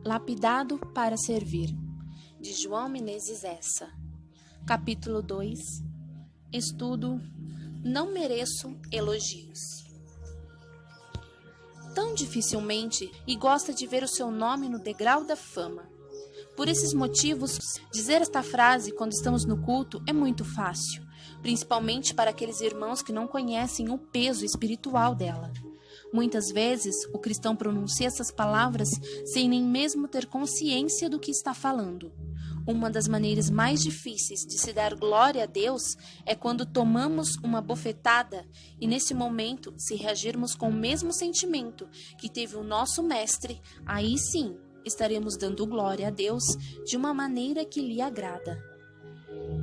Lapidado para servir, de João Menezes Essa. Capítulo 2. Estudo Não mereço elogios. Tão dificilmente e gosta de ver o seu nome no degrau da fama. Por esses motivos, dizer esta frase quando estamos no culto é muito fácil, principalmente para aqueles irmãos que não conhecem o peso espiritual dela. Muitas vezes, o cristão pronuncia essas palavras sem nem mesmo ter consciência do que está falando. Uma das maneiras mais difíceis de se dar glória a Deus é quando tomamos uma bofetada e, nesse momento, se reagirmos com o mesmo sentimento que teve o nosso mestre, aí sim estaremos dando glória a Deus de uma maneira que lhe agrada.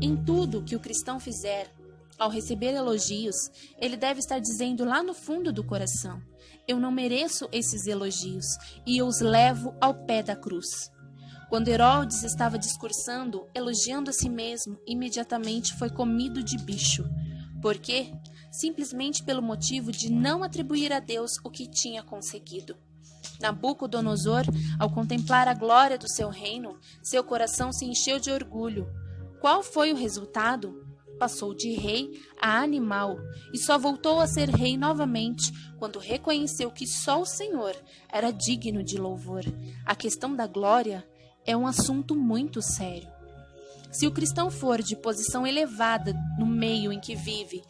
Em tudo que o cristão fizer, ao receber elogios, ele deve estar dizendo lá no fundo do coração: eu não mereço esses elogios e eu os levo ao pé da cruz. Quando Herodes estava discursando, elogiando a si mesmo, imediatamente foi comido de bicho. Por quê? Simplesmente pelo motivo de não atribuir a Deus o que tinha conseguido. Nabucodonosor, ao contemplar a glória do seu reino, seu coração se encheu de orgulho. Qual foi o resultado? Passou de rei a animal e só voltou a ser rei novamente quando reconheceu que só o Senhor era digno de louvor. A questão da glória é um assunto muito sério. Se o cristão for de posição elevada no meio em que vive,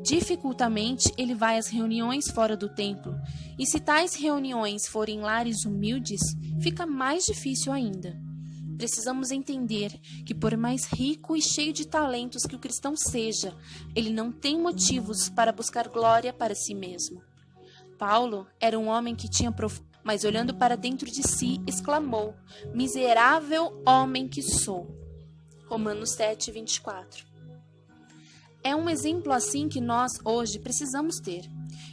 dificultamente ele vai às reuniões fora do templo, e se tais reuniões forem lares humildes, fica mais difícil ainda. Precisamos entender que, por mais rico e cheio de talentos que o cristão seja, ele não tem motivos para buscar glória para si mesmo. Paulo era um homem que tinha mas olhando para dentro de si, exclamou: miserável homem que sou. Romanos 7, 24. É um exemplo assim que nós, hoje, precisamos ter.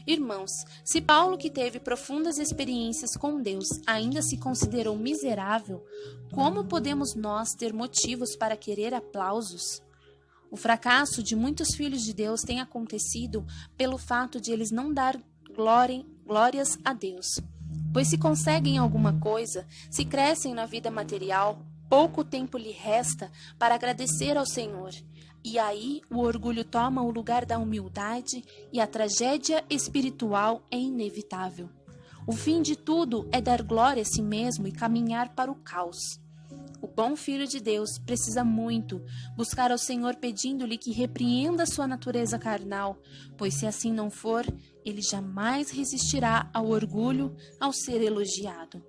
Irmãos, se Paulo, que teve profundas experiências com Deus, ainda se considerou miserável, como podemos nós ter motivos para querer aplausos? O fracasso de muitos filhos de Deus tem acontecido pelo fato de eles não dar glórias a Deus. Pois se conseguem alguma coisa, se crescem na vida material, pouco tempo lhe resta para agradecer ao Senhor. E aí o orgulho toma o lugar da humildade e a tragédia espiritual é inevitável. O fim de tudo é dar glória a si mesmo e caminhar para o caos. O bom filho de Deus precisa muito buscar ao Senhor pedindo-lhe que repreenda sua natureza carnal, pois se assim não for, ele jamais resistirá ao orgulho ao ser elogiado.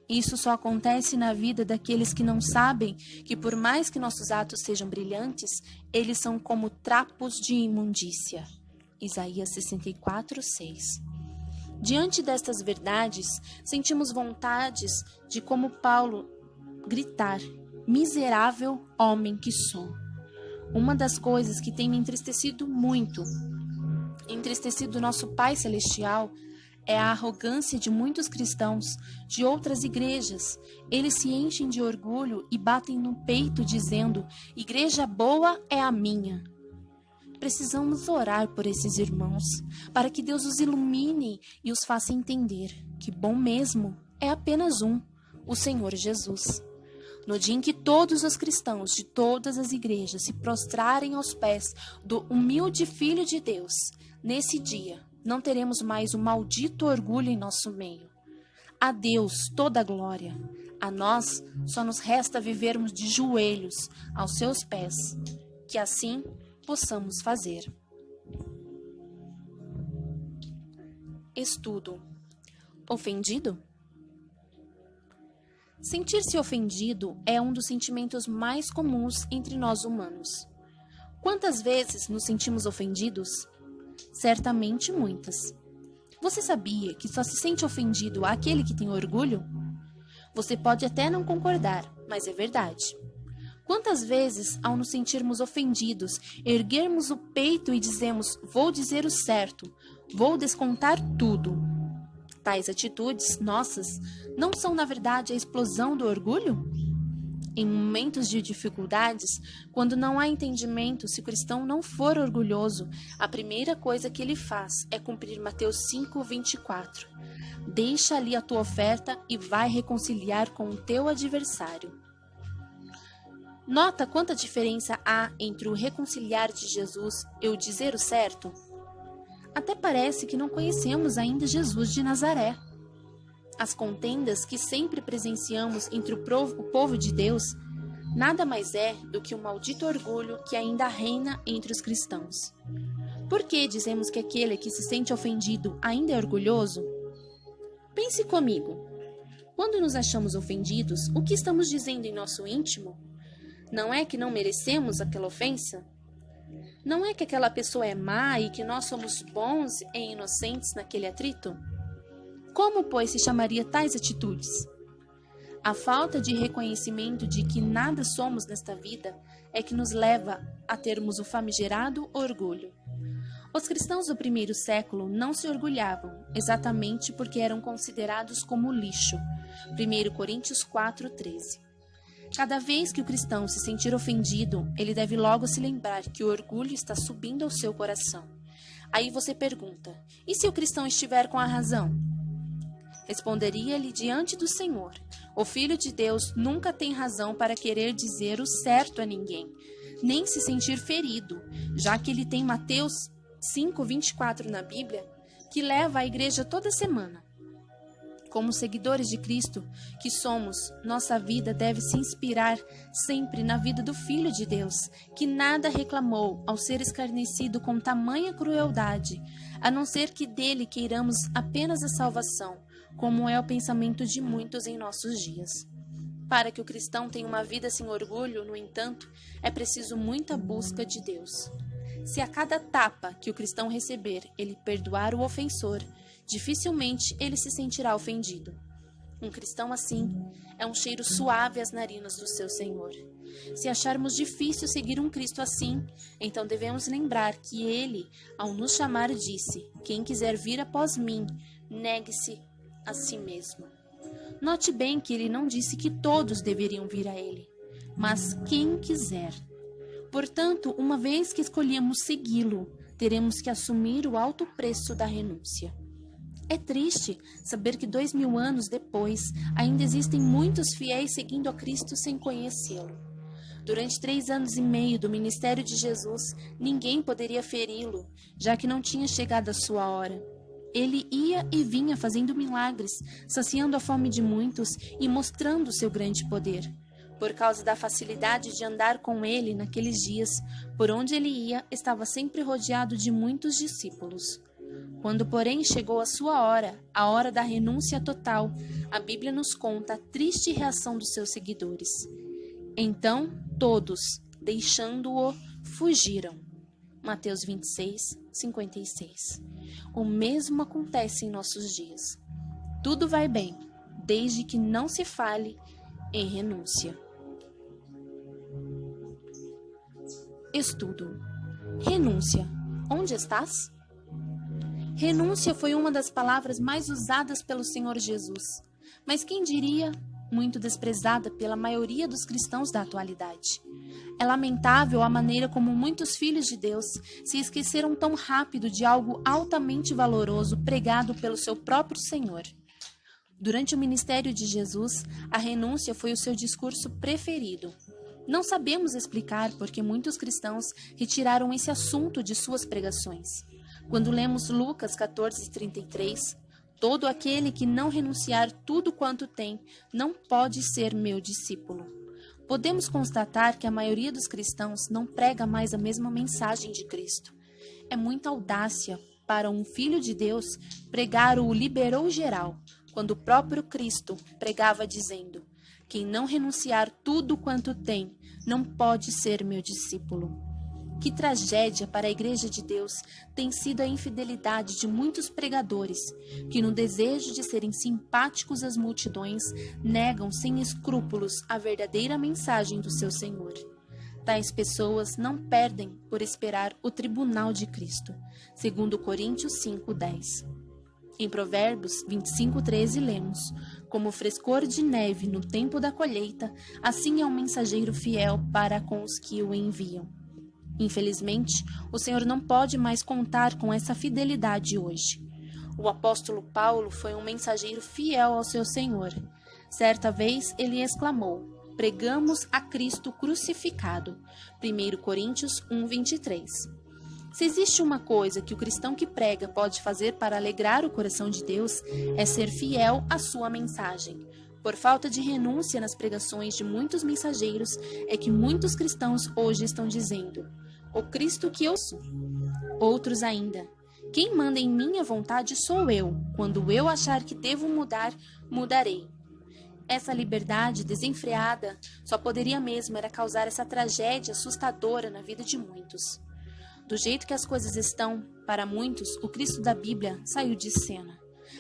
Isso só acontece na vida daqueles que não sabem que, por mais que nossos atos sejam brilhantes, eles são como trapos de imundícia. Isaías 64, 6. Diante destas verdades, sentimos vontades de, como Paulo, gritar: miserável homem que sou. Uma das coisas que tem me entristecido muito, entristecido nosso Pai Celestial, é a arrogância de muitos cristãos de outras igrejas. Eles se enchem de orgulho e batem no peito dizendo: igreja boa é a minha. Precisamos orar por esses irmãos, para que Deus os ilumine e os faça entender que bom mesmo é apenas um, o Senhor Jesus. No dia em que todos os cristãos de todas as igrejas se prostrarem aos pés do humilde Filho de Deus, nesse dia não teremos mais o maldito orgulho em nosso meio. A Deus toda a glória. A nós só nos resta vivermos de joelhos aos seus pés, que assim possamos fazer. Estudo. Ofendido? Sentir-se ofendido é um dos sentimentos mais comuns entre nós humanos. Quantas vezes nos sentimos ofendidos? Certamente muitas. Você sabia que só se sente ofendido aquele que tem orgulho? Você pode até não concordar, mas é verdade. Quantas vezes, ao nos sentirmos ofendidos, erguermos o peito e dizemos: vou dizer o certo, vou descontar tudo? Tais atitudes nossas não são, na verdade, a explosão do orgulho? Em momentos de dificuldades, quando não há entendimento, se o cristão não for orgulhoso, a primeira coisa que ele faz é cumprir Mateus 5:24. Deixa ali a tua oferta e vai reconciliar com o teu adversário. Nota quanta diferença há entre o reconciliar de Jesus e o dizer o certo? Até parece que não conhecemos ainda Jesus de Nazaré. As contendas que sempre presenciamos entre o povo de Deus nada mais é do que um maldito orgulho que ainda reina entre os cristãos. Por que dizemos que aquele que se sente ofendido ainda é orgulhoso? Pense comigo. Quando nos achamos ofendidos, o que estamos dizendo em nosso íntimo? Não é que não merecemos aquela ofensa? Não é que aquela pessoa é má e que nós somos bons e inocentes naquele atrito? Como, pois, se chamaria tais atitudes? A falta de reconhecimento de que nada somos nesta vida é que nos leva a termos o famigerado orgulho. Os cristãos do primeiro século não se orgulhavam, exatamente porque eram considerados como lixo. 1 Coríntios 4:13. Cada vez que o cristão se sentir ofendido, ele deve logo se lembrar que o orgulho está subindo ao seu coração. Aí você pergunta, e se o cristão estiver com a razão? Responderia-lhe diante do Senhor: o Filho de Deus nunca tem razão para querer dizer o certo a ninguém, nem se sentir ferido, já que ele tem Mateus 5:24 na Bíblia, que leva à igreja toda semana. Como seguidores de Cristo que somos, nossa vida deve se inspirar sempre na vida do Filho de Deus, que nada reclamou ao ser escarnecido com tamanha crueldade, a não ser que dele queiramos apenas a salvação, como é o pensamento de muitos em nossos dias. Para que o cristão tenha uma vida sem orgulho, no entanto, é preciso muita busca de Deus. Se a cada tapa que o cristão receber, ele perdoar o ofensor, dificilmente ele se sentirá ofendido. Um cristão assim é um cheiro suave às narinas do seu Senhor. Se acharmos difícil seguir um Cristo assim, então devemos lembrar que ele, ao nos chamar, disse: quem quiser vir após mim, negue-se a si mesmo. Note bem que ele não disse que todos deveriam vir a ele, mas quem quiser. Portanto, uma vez que escolhemos segui-lo, teremos que assumir o alto preço da renúncia. É triste saber que 2000 anos depois, ainda existem muitos fiéis seguindo a Cristo sem conhecê-lo. Durante 3 anos e meio do ministério de Jesus, ninguém poderia feri-lo, já que não tinha chegado a sua hora. Ele ia e vinha fazendo milagres, saciando a fome de muitos e mostrando seu grande poder. Por causa da facilidade de andar com ele naqueles dias, por onde ele ia, estava sempre rodeado de muitos discípulos. Quando, porém, chegou a sua hora, a hora da renúncia total, a Bíblia nos conta a triste reação dos seus seguidores. Então, todos, deixando-o, fugiram. Mateus 26:56. O mesmo acontece em nossos dias. Tudo vai bem, desde que não se fale em renúncia. Estudo. Renúncia. Onde estás? Renúncia foi uma das palavras mais usadas pelo Senhor Jesus, mas quem diria, muito desprezada pela maioria dos cristãos da atualidade. É lamentável a maneira como muitos filhos de Deus se esqueceram tão rápido de algo altamente valoroso pregado pelo seu próprio Senhor. Durante o ministério de Jesus, a renúncia foi o seu discurso preferido. Não sabemos explicar por que muitos cristãos retiraram esse assunto de suas pregações. Quando lemos Lucas 14:33, todo aquele que não renunciar tudo quanto tem, não pode ser meu discípulo. Podemos constatar que a maioria dos cristãos não prega mais a mesma mensagem de Cristo. É muita audácia para um filho de Deus pregar o liberou geral, quando o próprio Cristo pregava dizendo: quem não renunciar tudo quanto tem, não pode ser meu discípulo. Que tragédia para a Igreja de Deus tem sido a infidelidade de muitos pregadores, que no desejo de serem simpáticos às multidões, negam sem escrúpulos a verdadeira mensagem do seu Senhor. Tais pessoas não perdem por esperar o tribunal de Cristo, segundo Coríntios 5:10. Em Provérbios 25:13 lemos: Como o frescor de neve no tempo da colheita, assim é um mensageiro fiel para com os que o enviam. Infelizmente, o Senhor não pode mais contar com essa fidelidade hoje. O apóstolo Paulo foi um mensageiro fiel ao seu Senhor. Certa vez ele exclamou: "Pregamos a Cristo crucificado." 1 Coríntios 1:23. Se existe uma coisa que o cristão que prega pode fazer para alegrar o coração de Deus, é ser fiel à sua mensagem. Por falta de renúncia nas pregações de muitos mensageiros, é que muitos cristãos hoje estão dizendo: "O Cristo que eu sou." Outros ainda: "Quem manda em minha vontade sou eu. Quando eu achar que devo mudar, mudarei." Essa liberdade desenfreada só poderia mesmo era causar essa tragédia assustadora na vida de muitos. Do jeito que as coisas estão, para muitos, o Cristo da Bíblia saiu de cena.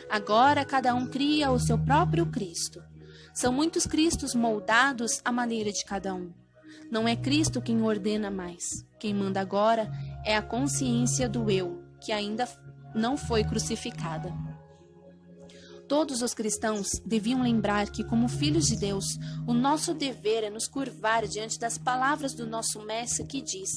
Agora cada um cria o seu próprio Cristo. São muitos Cristos moldados à maneira de cada um. Não é Cristo quem ordena mais. Quem manda agora é a consciência do eu, que ainda não foi crucificada. Todos os cristãos deviam lembrar que, como filhos de Deus, o nosso dever é nos curvar diante das palavras do nosso Mestre que diz: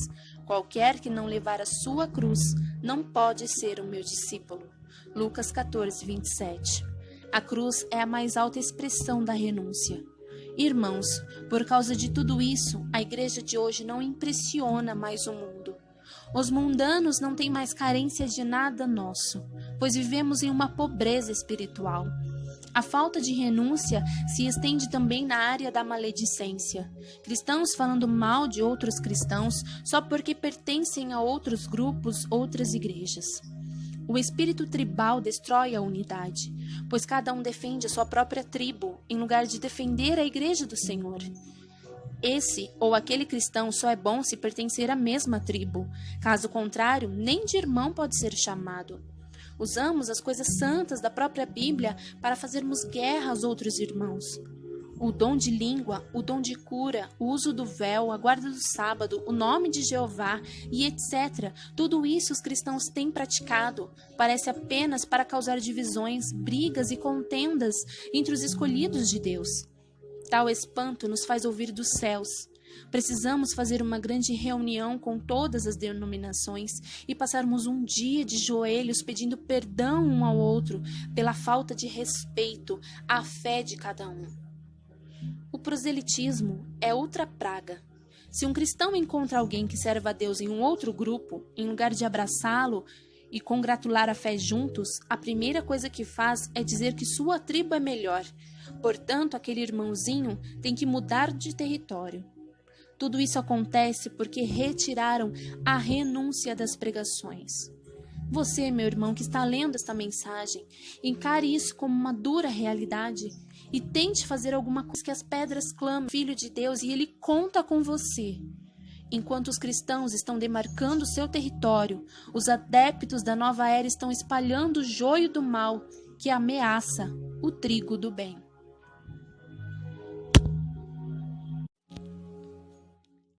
"Qualquer que não levar a sua cruz não pode ser o meu discípulo." Lucas 14:27. A cruz é a mais alta expressão da renúncia. Irmãos, por causa de tudo isso, a igreja de hoje não impressiona mais o mundo. Os mundanos não têm mais carência de nada nosso, pois vivemos em uma pobreza espiritual. A falta de renúncia se estende também na área da maledicência. Cristãos falando mal de outros cristãos só porque pertencem a outros grupos, outras igrejas. O espírito tribal destrói a unidade, pois cada um defende a sua própria tribo, em lugar de defender a igreja do Senhor. Esse ou aquele cristão só é bom se pertencer à mesma tribo. Caso contrário, nem de irmão pode ser chamado. Usamos as coisas santas da própria Bíblia para fazermos guerra aos outros irmãos. O dom de língua, o dom de cura, o uso do véu, a guarda do sábado, o nome de Jeová e etc. Tudo isso os cristãos têm praticado. Parece apenas para causar divisões, brigas e contendas entre os escolhidos de Deus. Tal espanto nos faz ouvir dos céus. Precisamos fazer uma grande reunião com todas as denominações e passarmos um dia de joelhos pedindo perdão um ao outro pela falta de respeito à fé de cada um. O proselitismo é outra praga. Se um cristão encontra alguém que serve a Deus em um outro grupo, em lugar de abraçá-lo e congratular a fé juntos, a primeira coisa que faz é dizer que sua tribo é melhor. Portanto, aquele irmãozinho tem que mudar de território. Tudo isso acontece porque retiraram a renúncia das pregações. Você, meu irmão, que está lendo esta mensagem, encare isso como uma dura realidade e tente fazer alguma coisa que as pedras clamam, Filho de Deus, e Ele conta com você. Enquanto os cristãos estão demarcando seu território, os adeptos da nova era estão espalhando o joio do mal que ameaça o trigo do bem.